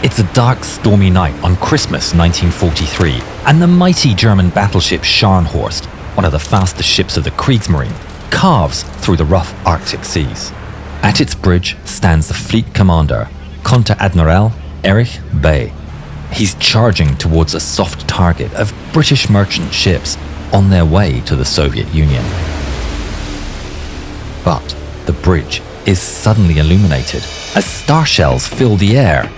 It's a dark, stormy night on Christmas 1943, and the mighty German battleship Scharnhorst, one of the fastest ships of the Kriegsmarine, carves through the rough Arctic seas. At its bridge stands the fleet commander, Konteradmiral Erich Bay. He's charging towards a soft target of British merchant ships on their way to the Soviet Union. But the bridge is suddenly illuminated as star shells fill the air.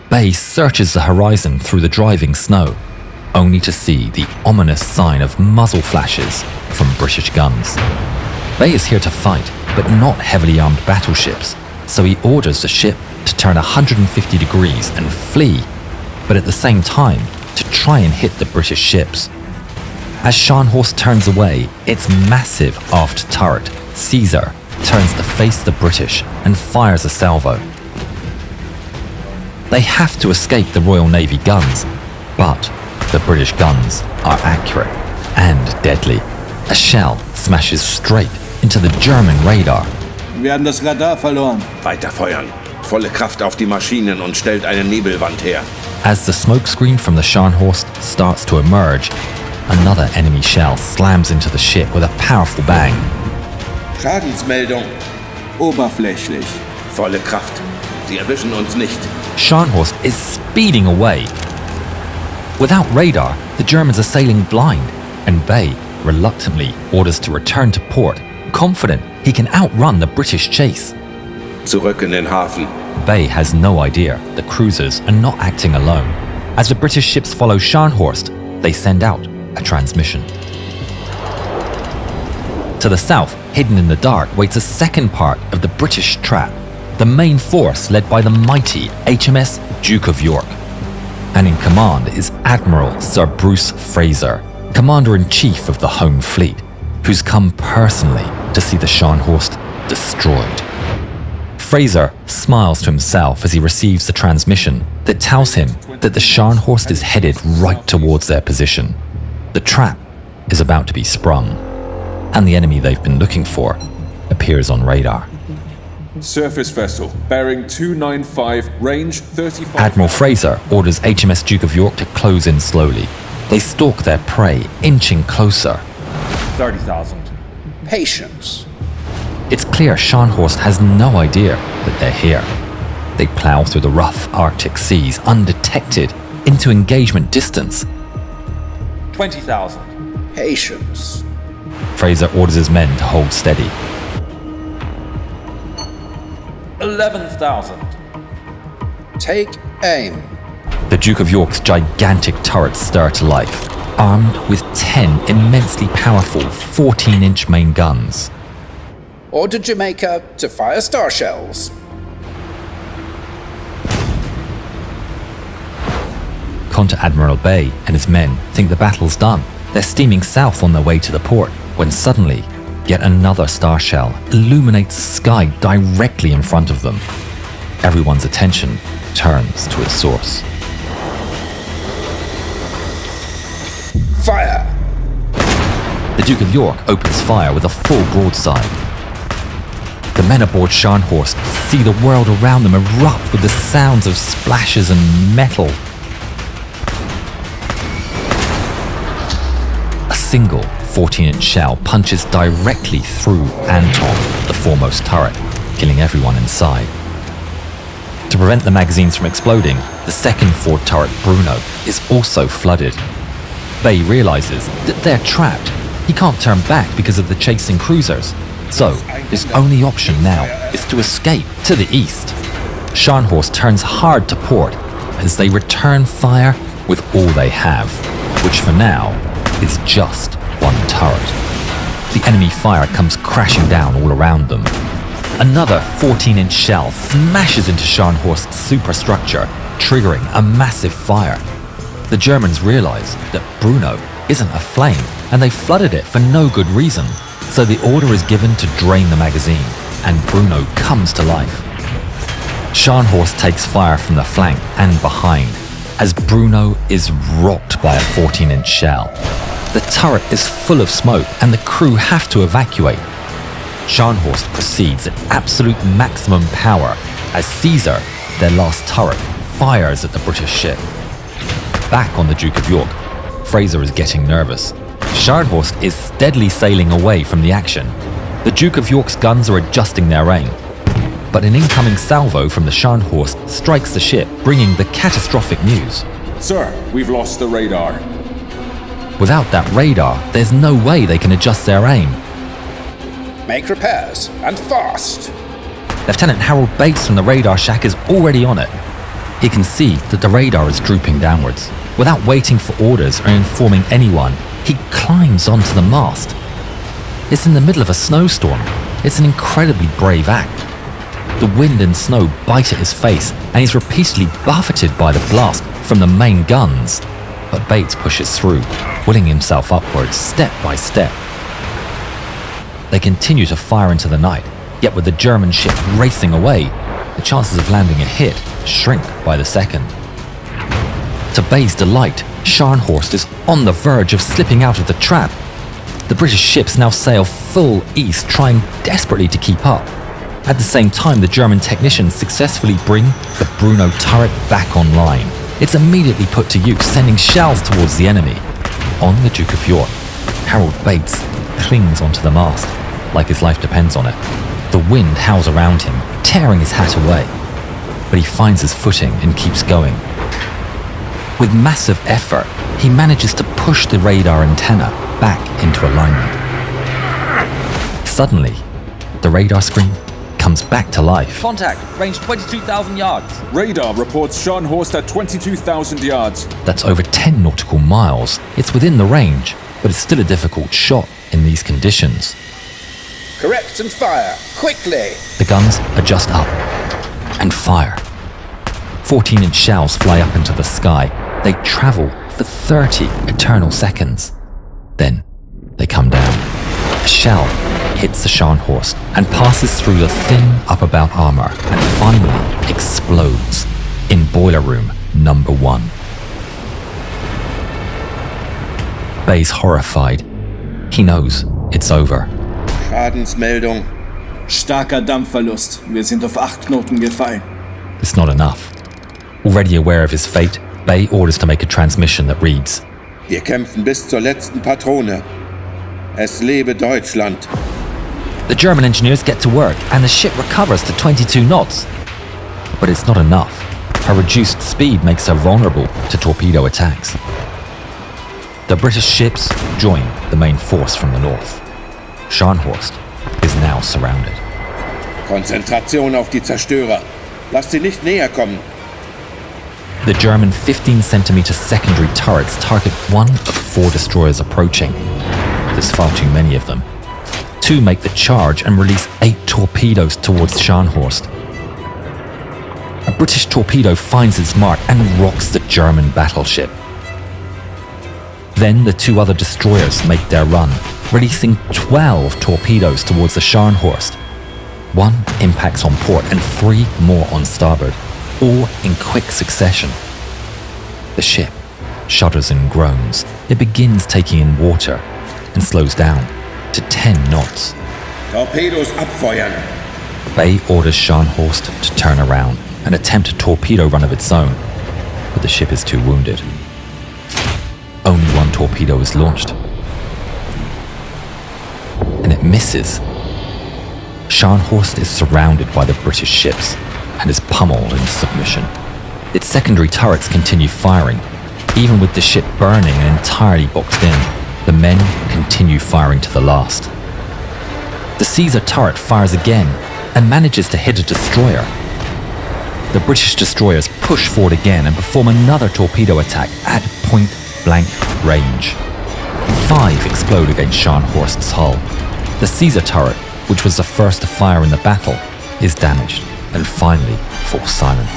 Bay searches the horizon through the driving snow, only to see the ominous sign of muzzle flashes from British guns. Bay is here to fight, but not heavily armed battleships, so he orders the ship to turn 150 degrees and flee, but at the same time to try and hit the British ships. As Scharnhorst turns away, its massive aft turret, Caesar, turns to face the British and fires a salvo. They have to escape the Royal Navy guns, but the British guns are accurate and deadly. A shell smashes straight into the German radar. Wir haben das Radar verloren. Weiter feuern. Volle Kraft auf die Maschinen und stellt eine Nebelwand her. As the smokescreen from the Scharnhorst starts to emerge, another enemy shell slams into the ship with a powerful bang. Schadensmeldung. Oberflächlich. Volle Kraft. Sie erwischen uns nicht. Scharnhorst is speeding away. Without radar, the Germans are sailing blind, and Bay reluctantly orders to return to port, confident he can outrun the British chase. Zurück in den Hafen. Bay has no idea the cruisers are not acting alone. As the British ships follow Scharnhorst, they send out a transmission. To the south, hidden in the dark, waits a second part of the British trap, the main force led by the mighty HMS Duke of York. And in command is Admiral Sir Bruce Fraser, Commander-in-Chief of the Home Fleet, who's come personally to see the Scharnhorst destroyed. Fraser smiles to himself as he receives the transmission that tells him that the Scharnhorst is headed right towards their position. The trap is about to be sprung, and the enemy they've been looking for appears on radar. Surface vessel, bearing 295, range 35... Admiral Fraser orders HMS Duke of York to close in slowly. They stalk their prey, inching closer. 30,000. Patience. It's clear Scharnhorst has no idea that they're here. They plow through the rough Arctic seas, undetected, into engagement distance. 20,000. Patience. Fraser orders his men to hold steady. 11,000. Take aim. The Duke of York's gigantic turrets stir to life, armed with 10 immensely powerful 14-inch main guns. Order Jamaica to fire star shells. Konteradmiral Bay and his men think the battle's done. They're steaming south on their way to the port, when suddenly, yet another star shell illuminates the sky directly in front of them. Everyone's attention turns to its source. Fire! The Duke of York opens fire with a full broadside. The men aboard Scharnhorst see the world around them erupt with the sounds of splashes and metal. A single 14-inch shell punches directly through Anton, the foremost turret, killing everyone inside. To prevent the magazines from exploding, the second forward turret, Bruno, is also flooded. Bay realizes that they're trapped. He can't turn back because of the chasing cruisers. So, his only option now is to escape to the east. Scharnhorst turns hard to port as they return fire with all they have, which for now is just one turret. The enemy fire comes crashing down all around them. Another 14-inch shell smashes into Scharnhorst's superstructure, triggering a massive fire. The Germans realize that Bruno isn't aflame, and they flooded it for no good reason. So the order is given to drain the magazine, and Bruno comes to life. Scharnhorst takes fire from the flank and behind, as Bruno is rocked by a 14-inch shell. The turret is full of smoke, and the crew have to evacuate. Scharnhorst proceeds at absolute maximum power as Caesar, their last turret, fires at the British ship. Back on the Duke of York, Fraser is getting nervous. Scharnhorst is steadily sailing away from the action. The Duke of York's guns are adjusting their aim. But an incoming salvo from the Scharnhorst strikes the ship, bringing the catastrophic news. Sir, we've lost the radar. Without that radar, there's no way they can adjust their aim. Make repairs, and fast. Lieutenant Harold Bates from the radar shack is already on it. He can see that the radar is drooping downwards. Without waiting for orders or informing anyone, he climbs onto the mast. It's in the middle of a snowstorm. It's an incredibly brave act. The wind and snow bite at his face, and he's repeatedly buffeted by the blast from the main guns. But Bates pushes through, willing himself upwards step by step. They continue to fire into the night, yet with the German ship racing away, the chances of landing a hit shrink by the second. To Bay's delight, Scharnhorst is on the verge of slipping out of the trap. The British ships now sail full east, trying desperately to keep up. At the same time, the German technicians successfully bring the Bruno turret back online. It's immediately put to use, sending shells towards the enemy. On the Duke of York, Harold Bates clings onto the mast, like his life depends on it. The wind howls around him, tearing his hat away. But he finds his footing and keeps going. With massive effort, he manages to push the radar antenna back into alignment. Suddenly, the radar screen comes back to life. Contact, range 22,000 yards. Radar reports Scharnhorst at 22,000 yards. That's over 10 nautical miles. It's within the range, but it's still a difficult shot in these conditions. Correct and fire, quickly. The guns adjust up and fire. 14-inch shells fly up into the sky. They travel for 30 eternal seconds. Then they come down. A shell hits the Scharnhorst and passes through the thin up-about armor and finally explodes in boiler room number 1. Bay's horrified. He knows it's over. Schadensmeldung. Starker Dampfverlust. Wir sind auf 8 Knoten gefallen. It's not enough. Already aware of his fate, Bay orders to make a transmission that reads, Wir kämpfen bis zur letzten Patrone. Es lebe Deutschland. The German engineers get to work and the ship recovers to 22 knots. But it's not enough. Her reduced speed makes her vulnerable to torpedo attacks. The British ships join the main force from the north. Scharnhorst is now surrounded. Konzentration auf die Zerstörer. Lasst sie nicht näher kommen. The German 15-centimeter secondary turrets target one of 4 destroyers approaching. There's far too many of them. 2 make the charge and release 8 torpedoes towards Scharnhorst. A British torpedo finds its mark and rocks the German battleship. Then the 2 other destroyers make their run, releasing 12 torpedoes towards the Scharnhorst. 1 impacts on port and 3 more on starboard, all in quick succession. The ship shudders and groans. It begins taking in water and slows down to 10 knots. Torpedos abfeuern. Bay orders Scharnhorst to turn around and attempt a torpedo run of its own, but the ship is too wounded. Only 1 torpedo is launched, and it misses. Scharnhorst is surrounded by the British ships and is pummeled into submission. Its secondary turrets continue firing. Even with the ship burning and entirely boxed in, the men continue firing to the last. The Caesar turret fires again and manages to hit a destroyer. The British destroyers push forward again and perform another torpedo attack at point-blank range. 5 explode against Scharnhorst's hull. The Caesar turret, which was the first to fire in the battle, is damaged and finally falls silent.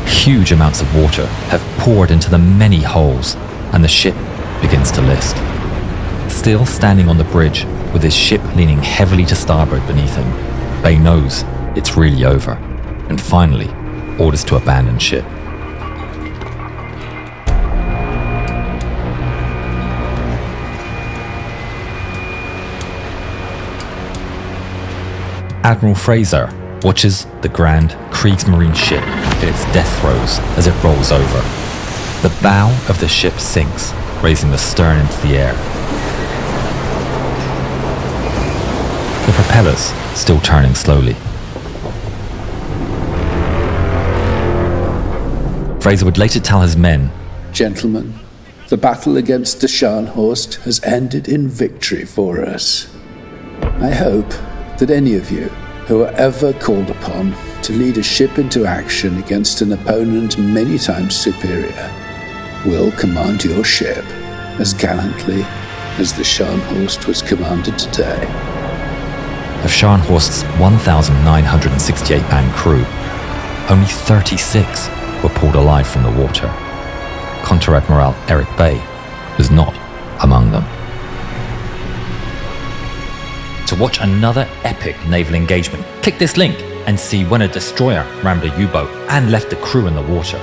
Huge amounts of water have poured into the many holes, and the ship begins to list. Still standing on the bridge, with his ship leaning heavily to starboard beneath him, Bay knows it's really over, and finally orders to abandon ship. Admiral Fraser watches the grand Kriegsmarine ship in its death throes as it rolls over. The bow of the ship sinks, raising the stern into the air. The propellers still turning slowly. Fraser would later tell his men, Gentlemen, the battle against the Scharnhorst has ended in victory for us. I hope that any of you who are ever called upon to lead a ship into action against an opponent many times superior will command your ship as gallantly as the Scharnhorst was commanded today. of Scharnhorst's 1,968-man crew, only 36 were pulled alive from the water. Contra-Admiral Eric Bay was not among them. To watch another epic naval engagement, click this link and see when a destroyer rammed a U-boat and left the crew in the water.